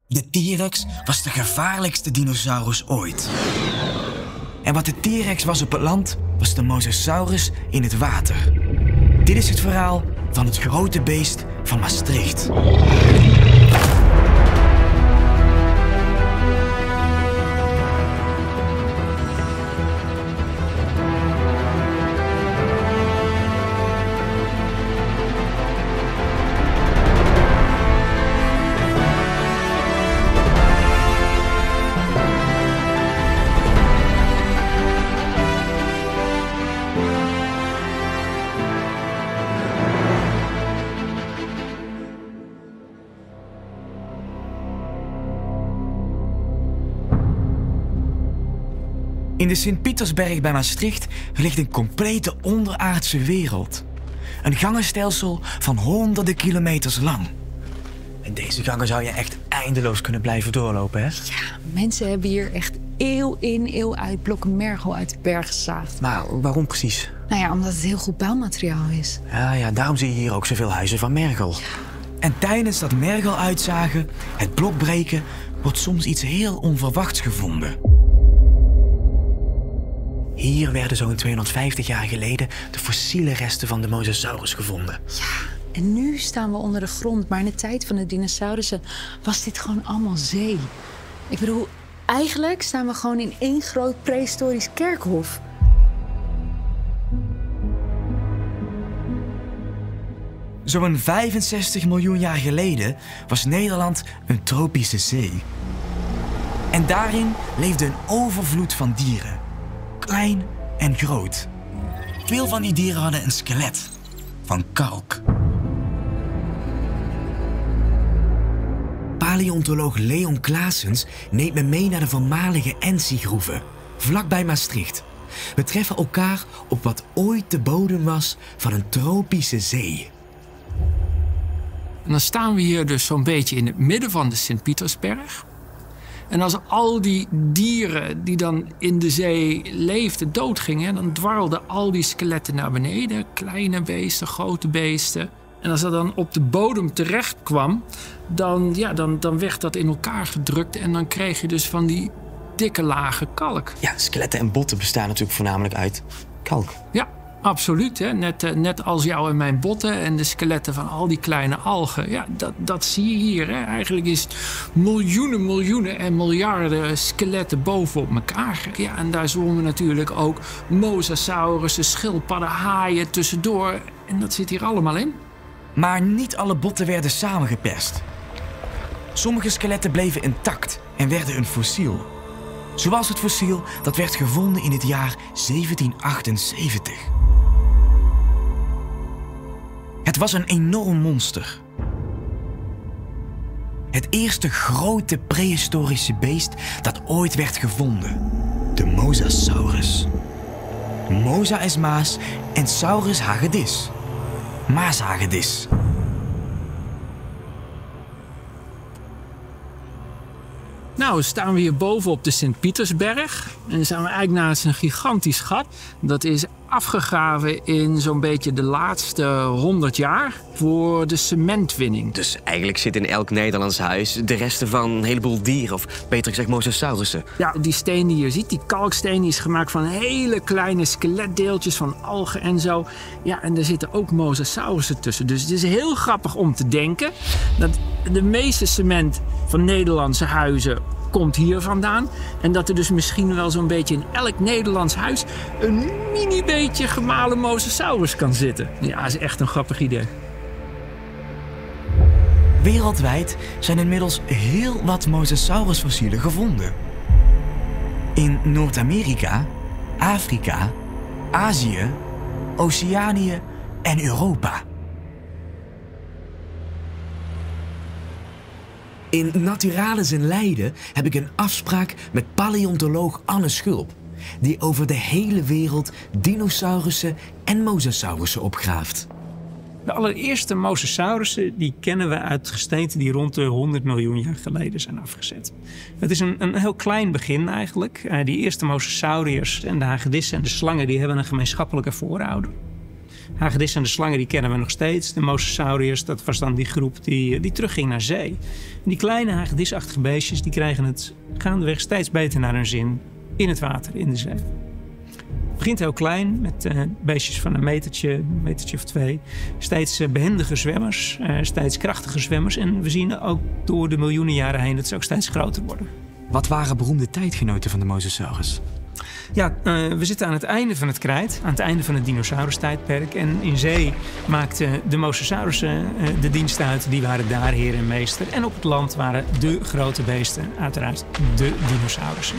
De T-Rex was de gevaarlijkste dinosaurus ooit. En wat de T-Rex was op het land, was de Mosasaurus in het water. Dit is het verhaal van het grote beest van Maastricht. In de Sint-Pietersberg bij Maastricht ligt een complete onderaardse wereld. Een gangenstelsel van honderden kilometers lang. En deze gangen zou je echt eindeloos kunnen blijven doorlopen, hè? Ja, mensen hebben hier echt eeuw in, eeuw uit blokken mergel uit de berg gezaagd. Maar waarom precies? Nou ja, omdat het heel goed bouwmateriaal is. Ja, daarom zie je hier ook zoveel huizen van mergel. Ja. En tijdens dat mergel uitzagen, het blok breken, wordt soms iets heel onverwachts gevonden. Hier werden zo'n 250 jaar geleden de fossiele resten van de Mosasaurus gevonden. Ja, en nu staan we onder de grond, maar in de tijd van de dinosaurussen was dit gewoon allemaal zee. Ik bedoel, eigenlijk staan we gewoon in één groot prehistorisch kerkhof. Zo'n 65 miljoen jaar geleden was Nederland een tropische zee. En daarin leefde een overvloed van dieren. Klein en groot. Veel van die dieren hadden een skelet van kalk. Paleontoloog Leon Claessens neemt me mee naar de voormalige Ensi-groeven, vlakbij Maastricht. We treffen elkaar op wat ooit de bodem was van een tropische zee. En dan staan we hier dus zo'n beetje in het midden van de Sint-Pietersberg. En als al die dieren die dan in de zee leefden doodgingen, dan dwarrelden al die skeletten naar beneden. Kleine beesten, grote beesten. En als dat dan op de bodem terecht kwam, dan werd dat in elkaar gedrukt. En dan kreeg je dus van die dikke lagen kalk. Ja, skeletten en botten bestaan natuurlijk voornamelijk uit kalk. Ja, absoluut. Hè? Net als jou en mijn botten en de skeletten van al die kleine algen. Ja, dat zie je hier. Hè? Eigenlijk is het miljoenen en miljarden skeletten bovenop elkaar. Ja, en daar zwommen natuurlijk ook mosasaurussen, schildpadden, haaien tussendoor. En dat zit hier allemaal in. Maar niet alle botten werden samengeperst. Sommige skeletten bleven intact en werden een fossiel. Zoals het fossiel dat werd gevonden in het jaar 1778. Het was een enorm monster. Het eerste grote prehistorische beest dat ooit werd gevonden. De Mosasaurus. Mosa is Maas en Saurus hagedis. Maashagedis. Nou, staan we hier boven op de Sint-Pietersberg. En dan zijn we eigenlijk naast een gigantisch gat. Dat is afgegraven in zo'n beetje de laatste 100 jaar voor de cementwinning. Dus eigenlijk zit in elk Nederlands huis de resten van een heleboel dieren, of beter gezegd mosasaurussen. Ja, die steen die je ziet, die kalksteen, die is gemaakt van hele kleine skeletdeeltjes van algen en zo. Ja, en er zitten ook mosasaurussen tussen. Dus het is heel grappig om te denken dat de meeste cement van Nederlandse huizen komt hier vandaan. En dat er dus misschien wel zo'n beetje in elk Nederlands huis een mini beetje gemalen mosasaurus kan zitten. Ja, dat is echt een grappig idee. Wereldwijd zijn inmiddels heel wat mosasaurusfossielen gevonden. In Noord-Amerika, Afrika, Azië, Oceanië en Europa. In Naturalis in Leiden heb ik een afspraak met paleontoloog Anne Schulp, die over de hele wereld dinosaurussen en mosasaurussen opgraaft. De allereerste mosasaurussen die kennen we uit gesteenten die rond de 100 miljoen jaar geleden zijn afgezet. Het is een heel klein begin eigenlijk. Die eerste mosasauriërs en de hagedissen en de slangen die hebben een gemeenschappelijke voorouder. Hagedissen en de slangen die kennen we nog steeds. De mosasauriërs, dat was dan die groep die terugging naar zee. En die kleine hagedisachtige beestjes die krijgen het gaandeweg steeds beter naar hun zin in het water, in de zee. Het begint heel klein met beestjes van een metertje of 2. Steeds behendige zwemmers, steeds krachtige zwemmers. En we zien ook door de miljoenen jaren heen dat ze ook steeds groter worden. Wat waren beroemde tijdgenoten van de Mosasaurus? Ja, we zitten aan het einde van het krijt, aan het einde van het dinosaurustijdperk. En in zee maakten de Mosasaurussen de dienst uit. Die waren daar heer en meester. En op het land waren de grote beesten, uiteraard de dinosaurussen.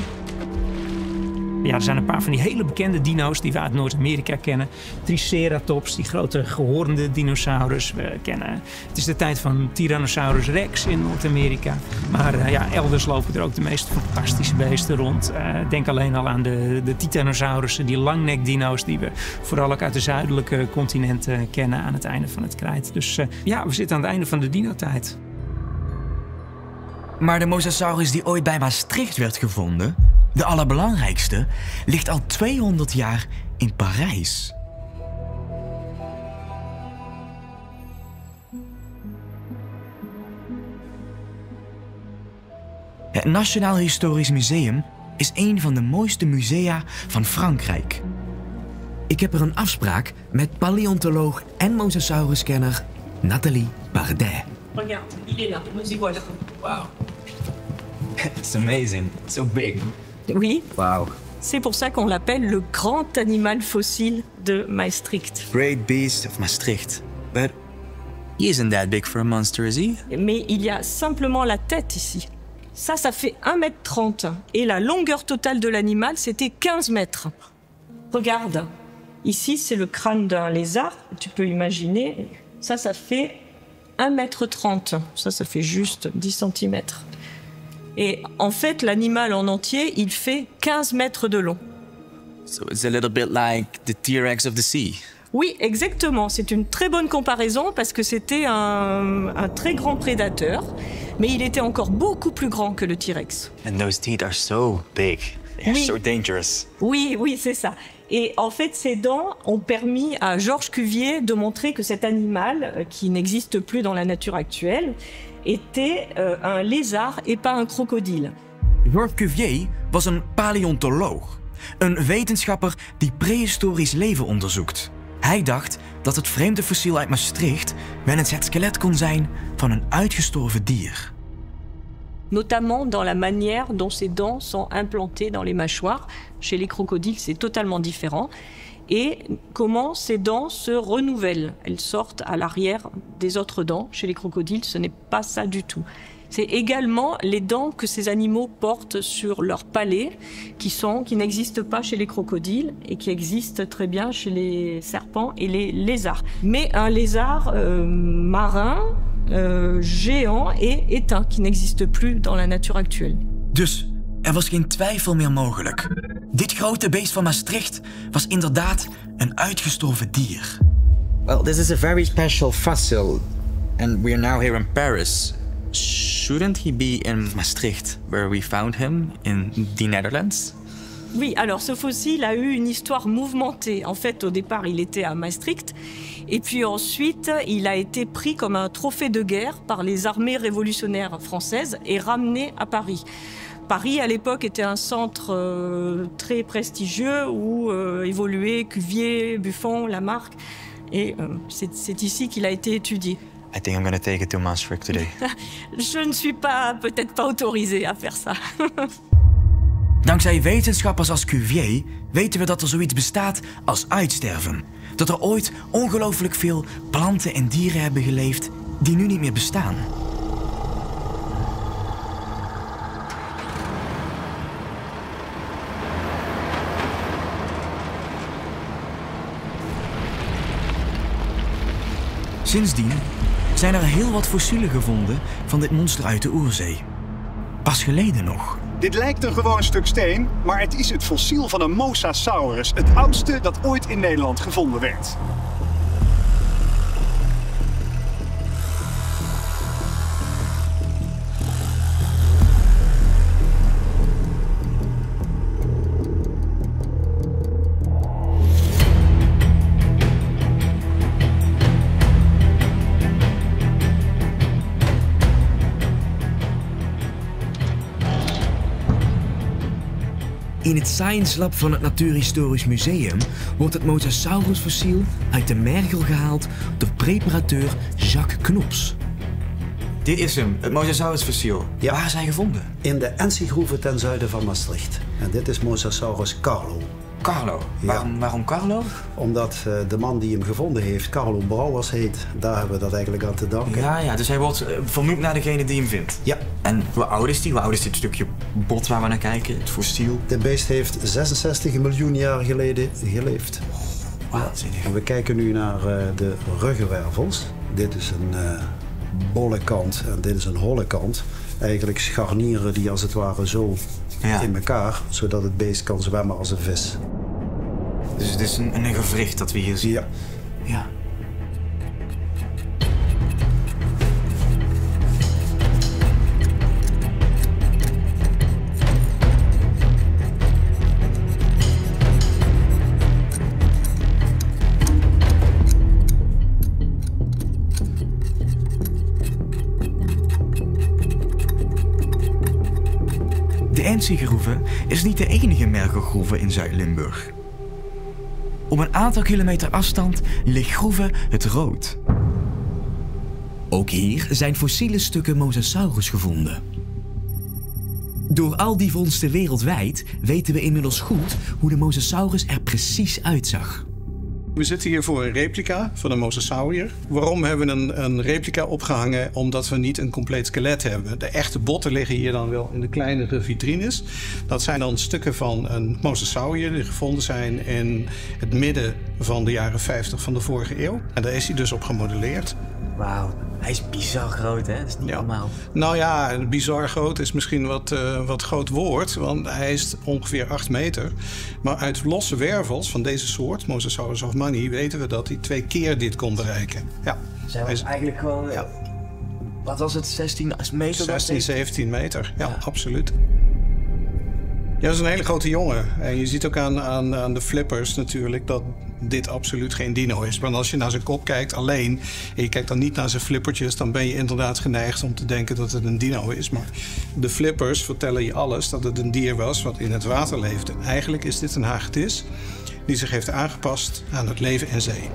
Ja, er zijn een paar van die hele bekende dino's die we uit Noord-Amerika kennen. Triceratops, die grote gehoornde dinosaurus. Het is de tijd van Tyrannosaurus rex in Noord-Amerika. Maar elders lopen er ook de meest fantastische beesten rond. Denk alleen al aan de Titanosaurussen, die langnekdino's die we vooral ook uit de zuidelijke continenten kennen aan het einde van het krijt. Dus we zitten aan het einde van de dinotijd. Maar de Mosasaurus die ooit bij Maastricht werd gevonden, de allerbelangrijkste, ligt al 200 jaar in Parijs. Het Nationaal Historisch Museum is een van de mooiste musea van Frankrijk. Ik heb er een afspraak met paleontoloog en mosasauruskenner Nathalie Bardet. Regarde, il est là, nous y voilà. Wow. It's amazing. It's so big. Oui. Wow. C'est pour ça qu'on l'appelle le grand animal fossile de Maastricht. Great beast of Maastricht. But he isn't that big for a monster, is he? Mais il y a simplement la tête ici. Ça fait 1,30 m. Et la longueur totale de l'animal, c'était 15 mètres. Regarde. Ici, c'est le crâne d'un lézard. Tu peux imaginer. Ça fait 1,30 m. Ça fait juste 10 cm. Et en fait, l'animal en entier, il fait 15 mètres de long. So it's a little bit like the T-Rex of the sea. Oui, exactement. C'est une très bonne comparaison parce que c'était un très grand prédateur, mais il était encore beaucoup plus grand que le T-Rex. And those teeth are so big. They're Oui. so dangerous. Oui, c'est ça. Et en fait, ces dents ont permis à Georges Cuvier de montrer que cet animal, qui n'existe plus dans la nature actuelle, était un lézard et pas un crocodile. Georges Cuvier was een paleontoloog. Een wetenschapper die prehistorisch leven onderzoekt. Hij dacht dat het vreemde fossiel uit Maastricht wel eens het skelet kon zijn van een uitgestorven dier. Notamment dans la manière dont ces dents sont implantées dans les mâchoires. Chez les crocodiles, c'est totalement différent. Et comment ces dents se renouvellent. Elles sortent à l'arrière des autres dents. Chez les crocodiles, ce n'est pas ça du tout. C'est également les dents que ces animaux portent sur leur palais, qui n'existent pas chez les crocodiles et qui existent très bien chez les serpents et les lézards. Mais un lézard marin, géant et éteint, qui n'existe plus dans la nature actuelle. Dus er was geen twijfel meer mogelijk. Dit grote beest van Maastricht was inderdaad een uitgestorven dier. Well, this is a very special fossil, and we're now here in Paris. Shouldn't he be in Maastricht, where we found him, in the Netherlands? Oui, alors ce fossile a eu une histoire mouvementée. En fait, au départ, il était à Maastricht. Et puis ensuite, il a été pris comme un trophée de guerre par les armées révolutionnaires françaises et ramené à Paris. Paris, à l'époque, était un centre très prestigieux où évoluaient Cuvier, Buffon, Lamarck. Et c'est ici qu'il a été étudié. I think I'm gonna take it to Maastricht today. Je ne suis peut-être pas autorisée à faire ça. Dankzij wetenschappers als Cuvier weten we dat er zoiets bestaat als uitsterven. Dat er ooit ongelooflijk veel planten en dieren hebben geleefd die nu niet meer bestaan. Sindsdien zijn er heel wat fossielen gevonden van dit monster uit de Oerzee. Pas geleden nog. Dit lijkt een gewoon stuk steen, maar het is het fossiel van een Mosasaurus, het oudste dat ooit in Nederland gevonden werd. In het Science Lab van het Natuurhistorisch Museum wordt het Mosasaurusfossiel uit de mergel gehaald door preparateur Jacques Knops. Dit is hem, het Mosasaurusfossiel. Ja. Waar is hij gevonden? In de Ensi-groeve ten zuiden van Maastricht. En dit is Mosasaurus Carlo. Carlo. Ja. Waarom Carlo? Omdat de man die hem gevonden heeft, Carlo Brouwers heet. Daar hebben we dat eigenlijk aan te danken. Ja, dus hij wordt vernoemd naar degene die hem vindt. Ja. En hoe oud is hij? Hoe oud is dit stukje bot waar we naar kijken, het fossiel? Dit beest heeft 66 miljoen jaar geleden geleefd. Waanzinnig. En we kijken nu naar de ruggenwervels. Dit is een bolle kant en dit is een holle kant. Eigenlijk scharnieren die als het ware zo in elkaar, zodat het beest kan zwemmen als een vis. Dus het is een gewricht dat we hier zien. Ja. De Ensi-groeve is niet de enige mergelgroeve in Zuid-Limburg. Op een aantal kilometer afstand ligt groeve Het Rood. Ook hier zijn fossiele stukken Mosasaurus gevonden. Door al die vondsten wereldwijd weten we inmiddels goed hoe de Mosasaurus er precies uitzag. We zitten hier voor een replica van een mosasaurier. Waarom hebben we een replica opgehangen? Omdat we niet een compleet skelet hebben. De echte botten liggen hier dan wel in de kleinere vitrines. Dat zijn dan stukken van een mosasaurier die gevonden zijn in het midden van de jaren 50 van de vorige eeuw. En daar is hij dus op gemodelleerd. Wauw, hij is bizar groot, hè? Dat is niet normaal. Nou ja, bizar groot is misschien wat groot woord, want hij is ongeveer 8 meter. Maar uit losse wervels van deze soort, Mosasaurus hoffmanni, weten we dat hij 2 keer dit kon bereiken. Ja. Zijn we eigenlijk gewoon... Ja. Wat was het, 16 meter? 16, 17 meter, ja, absoluut. Ja, dat is een hele grote jongen. En je ziet ook aan de flippers natuurlijk dat dit absoluut geen dino is. Want als je naar zijn kop kijkt alleen en je kijkt dan niet naar zijn flippertjes, dan ben je inderdaad geneigd om te denken dat het een dino is. Maar de flippers vertellen je alles dat het een dier was wat in het water leefde. Eigenlijk is dit een hagedis die zich heeft aangepast aan het leven in zee.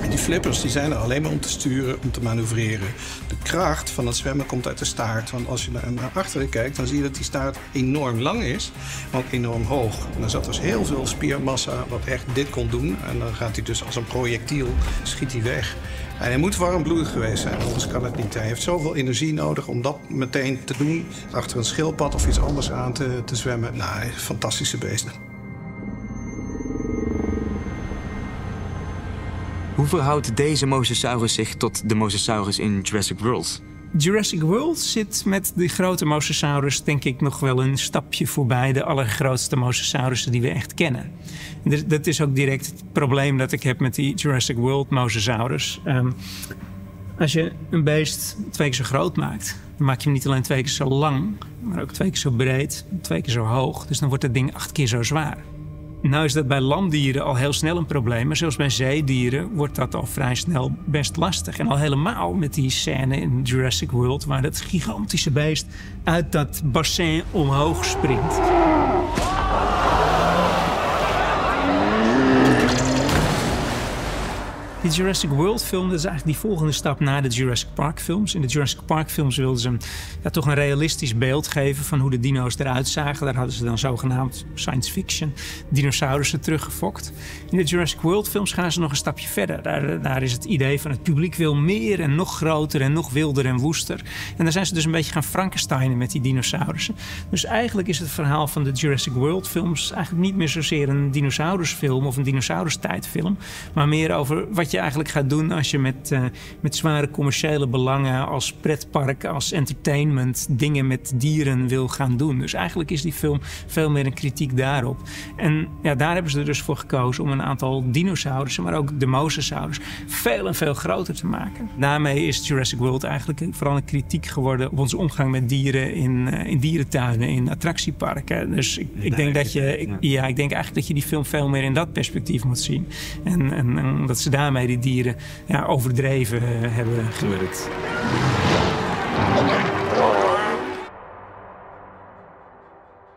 En die flippers die zijn er alleen maar om te sturen, om te manoeuvreren. De kracht van het zwemmen komt uit de staart. Want als je naar achteren kijkt, dan zie je dat die staart enorm lang is, maar ook enorm hoog. En er zat dus heel veel spiermassa wat echt dit kon doen. En dan gaat hij dus als een projectiel, schiet hij weg. En hij moet warmbloedig geweest zijn, anders kan het niet. Hij heeft zoveel energie nodig om dat meteen te doen. Achter een schildpad of iets anders aan te zwemmen. Nou, fantastische beesten. Hoe verhoudt deze Mosasaurus zich tot de Mosasaurus in Jurassic World? Jurassic World zit met die grote Mosasaurus denk ik nog wel een stapje voorbij de allergrootste Mosasaurussen die we echt kennen. Dat is ook direct het probleem dat ik heb met die Jurassic World Mosasaurus. Als je een beest 2 keer zo groot maakt, dan maak je hem niet alleen 2 keer zo lang, maar ook 2 keer zo breed, 2 keer zo hoog. Dus dan wordt het ding 8 keer zo zwaar. Nou is dat bij landdieren al heel snel een probleem, maar zelfs bij zeedieren wordt dat al vrij snel best lastig. En al helemaal met die scène in Jurassic World waar dat gigantische beest uit dat bassin omhoog springt. Die Jurassic World film, dat is eigenlijk die volgende stap na de Jurassic Park films. In de Jurassic Park films wilden ze toch een realistisch beeld geven van hoe de dino's eruit zagen. Daar hadden ze dan zogenaamd science fiction dinosaurussen teruggefokt. In de Jurassic World films gaan ze nog een stapje verder. Daar is het idee van het publiek wil meer en nog groter en nog wilder en woester. En daar zijn ze dus een beetje gaan Frankensteinen met die dinosaurussen. Dus eigenlijk is het verhaal van de Jurassic World films eigenlijk niet meer zozeer een dinosaurusfilm of een dinosaurustijdfilm, maar meer over wat je eigenlijk gaat doen als je met zware commerciële belangen als pretpark, als entertainment dingen met dieren wil gaan doen. Dus eigenlijk is die film veel meer een kritiek daarop. En ja, daar hebben ze er dus voor gekozen om een aantal dinosaurussen, maar ook de Mosasaurus, veel en veel groter te maken. Daarmee is Jurassic World eigenlijk vooral een kritiek geworden op onze omgang met dieren in dierentuinen, in attractieparken. Dus ik denk eigenlijk dat je die film veel meer in dat perspectief moet zien. En dat ze daarmee die dieren overdreven hebben gewerkt.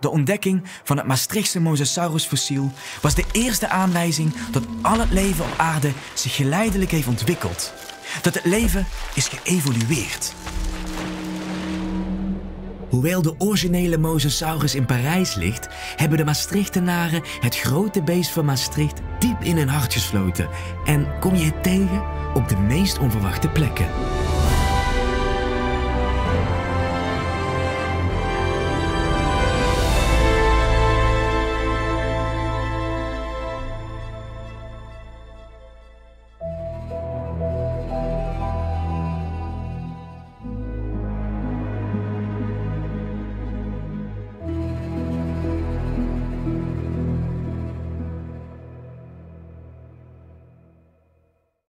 De ontdekking van het Maastrichtse Mosasaurusfossiel was de eerste aanwijzing dat al het leven op aarde zich geleidelijk heeft ontwikkeld. Dat het leven is geëvolueerd. Hoewel de originele Mosasaurus in Parijs ligt, hebben de Maastrichtenaren het grote beest van Maastricht diep in hun hart gesloten en kom je het tegen op de meest onverwachte plekken.